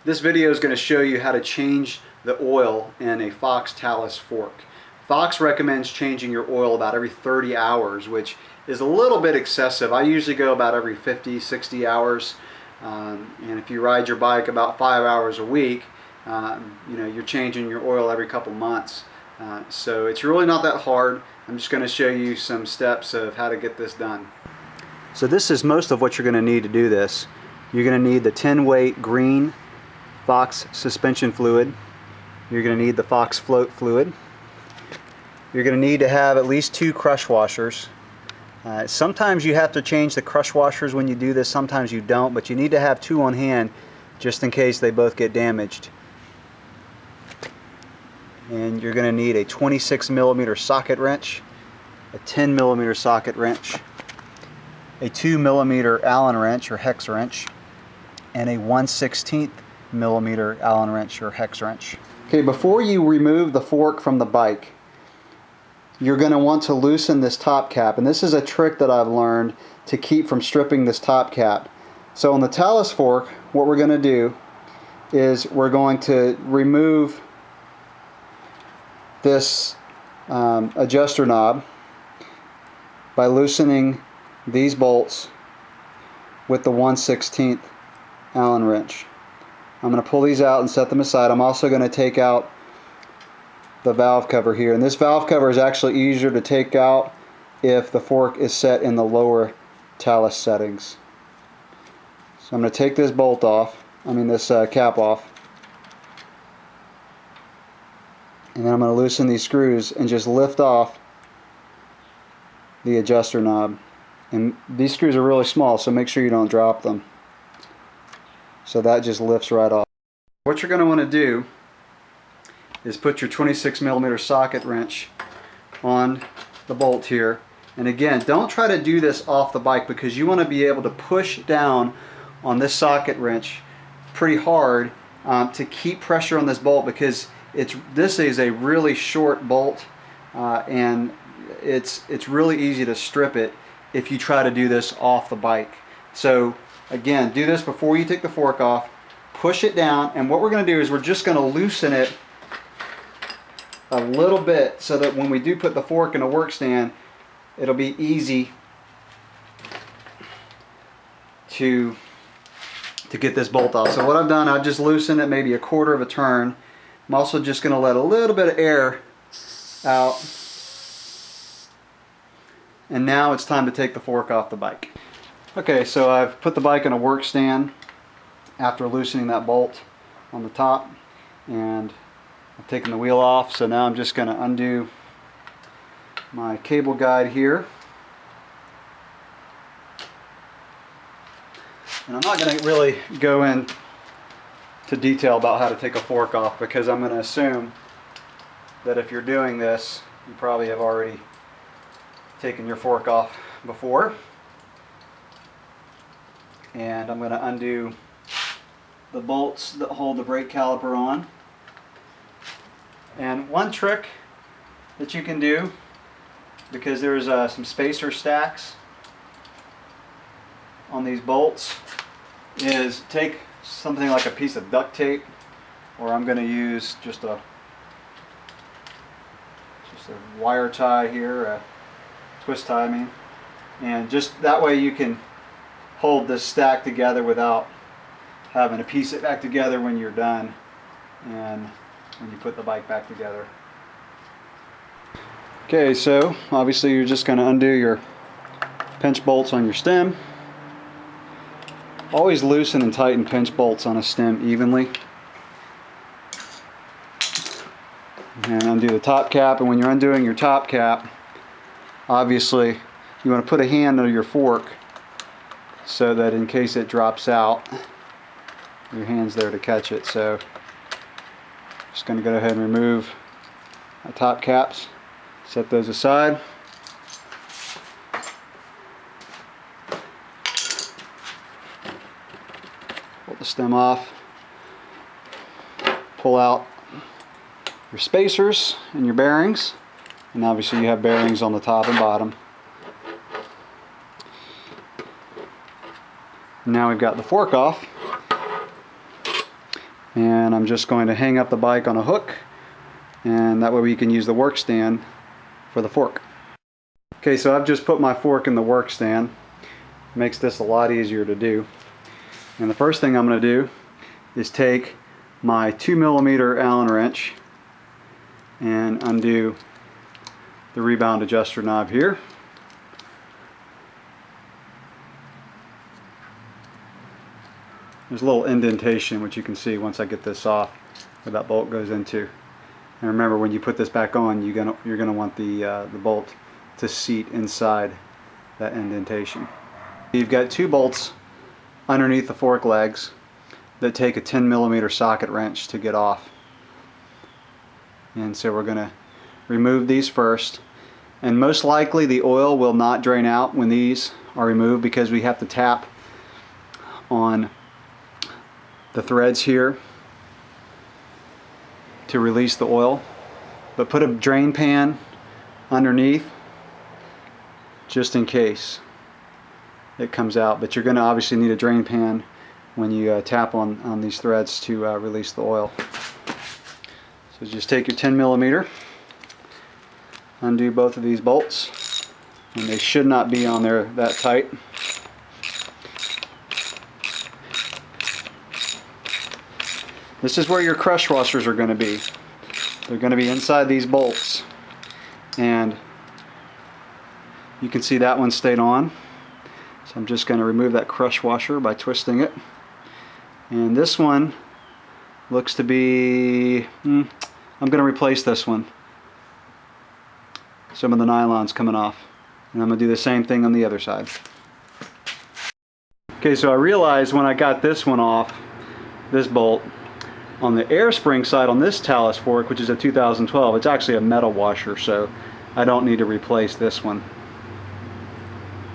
This video is going to show you how to change the oil in a Fox Talas fork. Fox recommends changing your oil about every 30 hours, which is a little bit excessive. I usually go about every 50, 60 hours. And if you ride your bike about 5 hours a week, you're changing your oil every couple months. So it's really not that hard. I'm just going to show you some steps of how to get this done. So this is most of what you're going to need to do this. You're going to need the 10-weight green Fox suspension fluid. You're going to need the Fox float fluid. You're going to need to have at least 2 crush washers. Sometimes you have to change the crush washers when you do this, sometimes you don't, but you need to have 2 on hand just in case they both get damaged. And you're going to need a 26mm socket wrench, a 10mm socket wrench, a 2mm Allen wrench or hex wrench, and a 1/16 millimeter Allen wrench or hex wrench. Okay, before you remove the fork from the bike, you're going to want to loosen this top cap, and this is a trick that I've learned to keep from stripping this top cap. So on the Talas fork, what we're going to do is we're going to remove this adjuster knob by loosening these bolts with the 1/16 Allen wrench. I'm going to pull these out and set them aside. I'm also going to take out the valve cover here, and this valve cover is actually easier to take out if the fork is set in the lower Talas settings. So I'm going to take this bolt off, this cap off, and then I'm going to loosen these screws and just lift off the adjuster knob. And these screws are really small, so make sure you don't drop them. So that just lifts right off. What you're going to want to do is put your 26mm socket wrench on the bolt here. And again, don't try to do this off the bike, because you want to be able to push down on this socket wrench pretty hard to keep pressure on this bolt, because this is a really short bolt and it's really easy to strip it if you try to do this off the bike. So again, do this before you take the fork off, push it down, and what we're going to do is we're just going to loosen it a little bit so that when we do put the fork in a work stand, it'll be easy to get this bolt off. So what I've done, I've just loosened it maybe 1/4 of a turn. I'm also just going to let a little bit of air out. And now it's time to take the fork off the bike. Okay, so I've put the bike in a work stand after loosening that bolt on the top, and I've taken the wheel off. So now I'm just going to undo my cable guide here. And I'm not going to really go into detail about how to take a fork off, because I'm going to assume that if you're doing this, you probably have already taken your fork off before. And I'm going to undo the bolts that hold the brake caliper on. And one trick that you can do, because there's some spacer stacks on these bolts, is take something like a piece of duct tape, or I'm going to use just a wire tie here, a twist tie and just that way you can hold this stack together without having to piece it back together when you're done and when you put the bike back together. Okay, so obviously you're just going to undo your pinch bolts on your stem. Always loosen and tighten pinch bolts on a stem evenly. And undo the top cap, and when you're undoing your top cap, obviously you want to put a hand under your fork so that in case it drops out, your hand's there to catch it. So just going to go ahead and remove my top caps, set those aside. Pull the stem off, pull out your spacers and your bearings, and obviously you have bearings on the top and bottom. Now we've got the fork off. And I'm just going to hang up the bike on a hook, and that way we can use the work stand for the fork. Okay, so I've just put my fork in the work stand. Makes this a lot easier to do. And the first thing I'm going to do is take my 2mm Allen wrench and undo the rebound adjuster knob here. There's a little indentation which you can see once I get this off where that bolt goes into. And remember, when you put this back on, you're gonna want the bolt to seat inside that indentation. You've got 2 bolts underneath the fork legs that take a 10mm socket wrench to get off. And so we're gonna remove these first. And most likely the oil will not drain out when these are removed, because we have to tap on the threads here to release the oil. But put a drain pan underneath just in case it comes out. But you're going to obviously need a drain pan when you tap on these threads to release the oil. So just take your 10mm, undo both of these bolts, and they should not be on there that tight. This is where your crush washers are going to be. They're going to be inside these bolts. And you can see that one stayed on. So I'm just going to remove that crush washer by twisting it. And this one looks to be... I'm going to replace this one. Some of the nylon's coming off. And I'm going to do the same thing on the other side. Okay, so I realized when I got this one off, this bolt, on the air spring side on this Talas fork, which is a 2012, it's actually a metal washer, so I don't need to replace this one.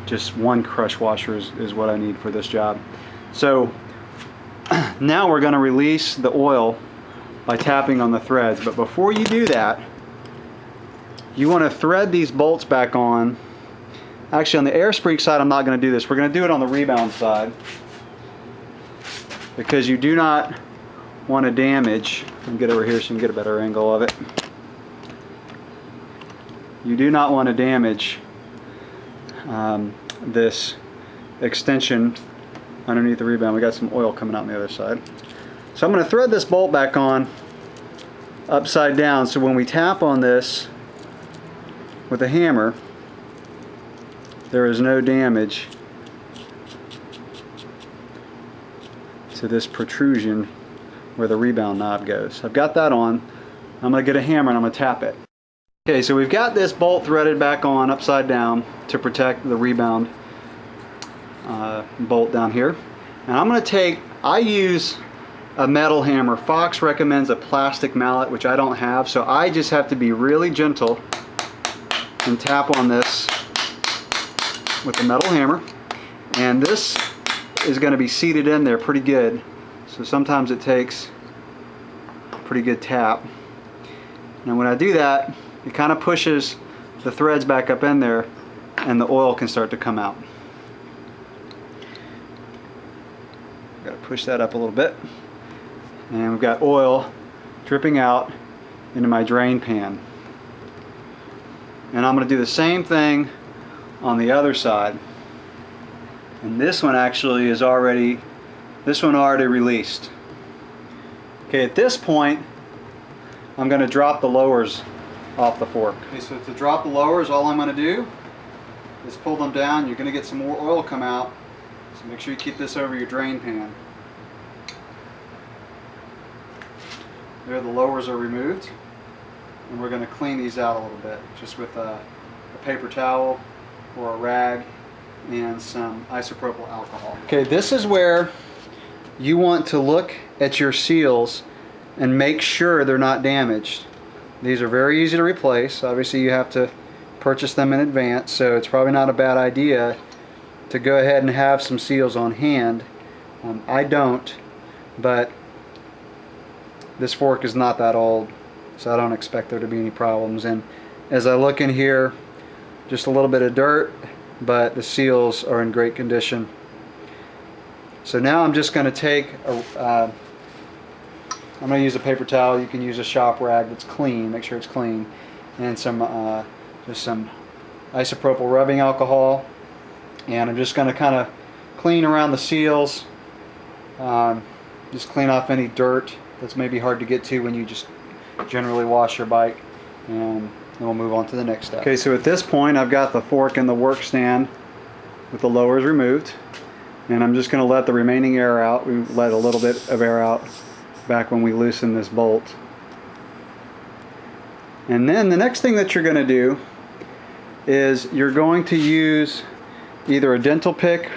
Just one crush washer is what I need for this job. So now we're going to release the oil by tapping on the threads. But before you do that, you want to thread these bolts back on. Actually, on the air spring side, I'm not going to do this. We're going to do it on the rebound side, because you do not want to damage. Let me get over here so you can get a better angle of it. You do not want to damage this extension underneath the rebound. We got some oil coming out on the other side. So I'm going to thread this bolt back on upside down, so when we tap on this with a hammer, there is no damage to this protrusion where the rebound knob goes. I've got that on. I'm going to get a hammer and I'm going to tap it. Okay, so we've got this bolt threaded back on upside down to protect the rebound bolt down here. And I'm going to take, I use a metal hammer. Fox recommends a plastic mallet, which I don't have, so I just have to be really gentle and tap on this with the metal hammer. And this is going to be seated in there pretty good. So sometimes it takes a pretty good tap. And when I do that, it kind of pushes the threads back up in there and the oil can start to come out. Got to push that up a little bit. And we've got oil dripping out into my drain pan. And I'm going to do the same thing on the other side. And this one actually is already released. Okay, at this point, I'm going to drop the lowers off the fork. Okay, so to drop the lowers, all I'm going to do is pull them down. You're going to get some more oil come out, so make sure you keep this over your drain pan. There, the lowers are removed, and we're going to clean these out a little bit, just with a paper towel or a rag and some isopropyl alcohol. Okay, this is where you want to look at your seals and make sure they're not damaged. These are very easy to replace. Obviously you have to purchase them in advance, so it's probably not a bad idea to go ahead and have some seals on hand. I don't, but this fork is not that old, so I don't expect there to be any problems. And as I look in here, just a little bit of dirt, but the seals are in great condition. So now I'm just going to take I'm going to use a paper towel. You can use a shop rag that's clean. Make sure it's clean. And some just some isopropyl rubbing alcohol. And I'm just going to kind of clean around the seals. Just clean off any dirt that's maybe hard to get to when you just generally wash your bike. And then we'll move on to the next step. Okay, so at this point I've got the fork in the work stand with the lowers removed. And I'm just going to let the remaining air out. We let a little bit of air out back when we loosen this bolt. And then the next thing that you're going to do is you're going to use either a dental pick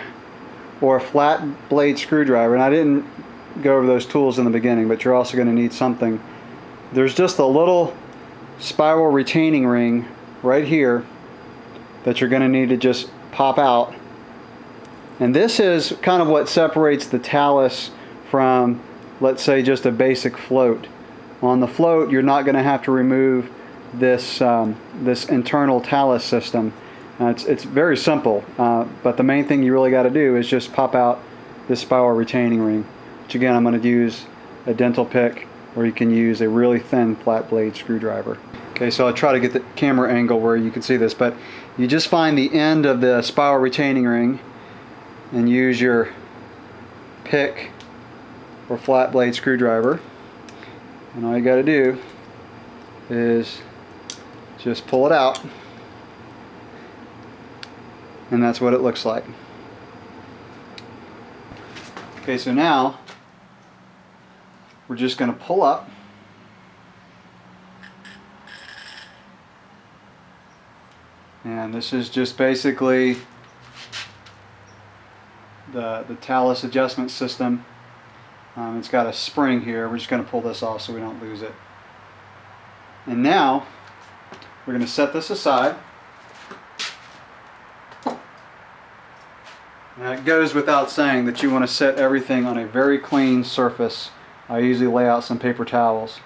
or a flat blade screwdriver. And I didn't go over those tools in the beginning, but you're also going to need something. There's just a little spiral retaining ring right here that you're going to need to just pop out. And this is kind of what separates the Talus from, let's say, just a basic float. On the float, you're not going to have to remove this this internal Talus system. It's very simple, but the main thing you really got to do is just pop out this spiral retaining ring, which again I'm going to use a dental pick, or you can use a really thin flat blade screwdriver. Okay, so I'll try to get the camera angle where you can see this, but you just find the end of the spiral retaining ring and use your pick or flat blade screwdriver, and all you got to do is just pull it out, and that's what it looks like. Okay, so now we're just going to pull up and this is just basically the Talus adjustment system. It's got a spring here. We're just going to pull this off so we don't lose it. And now we're going to set this aside. Now it goes without saying that you want to set everything on a very clean surface. I usually lay out some paper towels.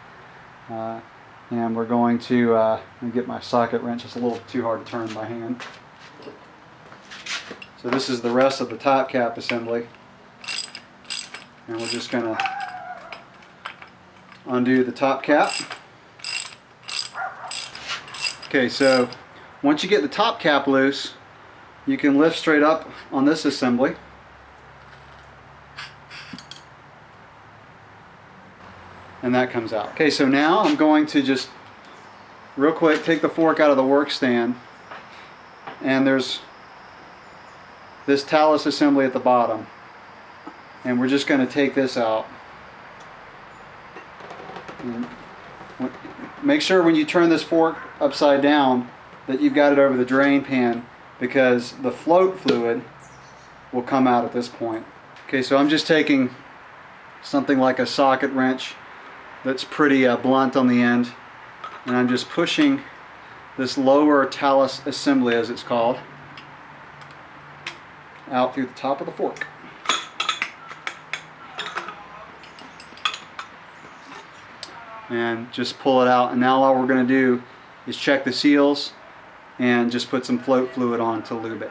And we're going to get my socket wrench. It's a little too hard to turn by hand. So this is the rest of the top cap assembly. And we're just going to undo the top cap. Okay, so once you get the top cap loose, you can lift straight up on this assembly. And that comes out. Okay, so now I'm going to just real quick take the fork out of the work stand, and there's this Talus assembly at the bottom, and we're just going to take this out. And make sure when you turn this fork upside down that you've got it over the drain pan, because the float fluid will come out at this point. Okay, so I'm just taking something like a socket wrench that's pretty blunt on the end, and I'm just pushing this lower Talus assembly, as it's called, out through the top of the fork. And just pull it out, and now all we're going to do is check the seals and just put some float fluid on to lube it.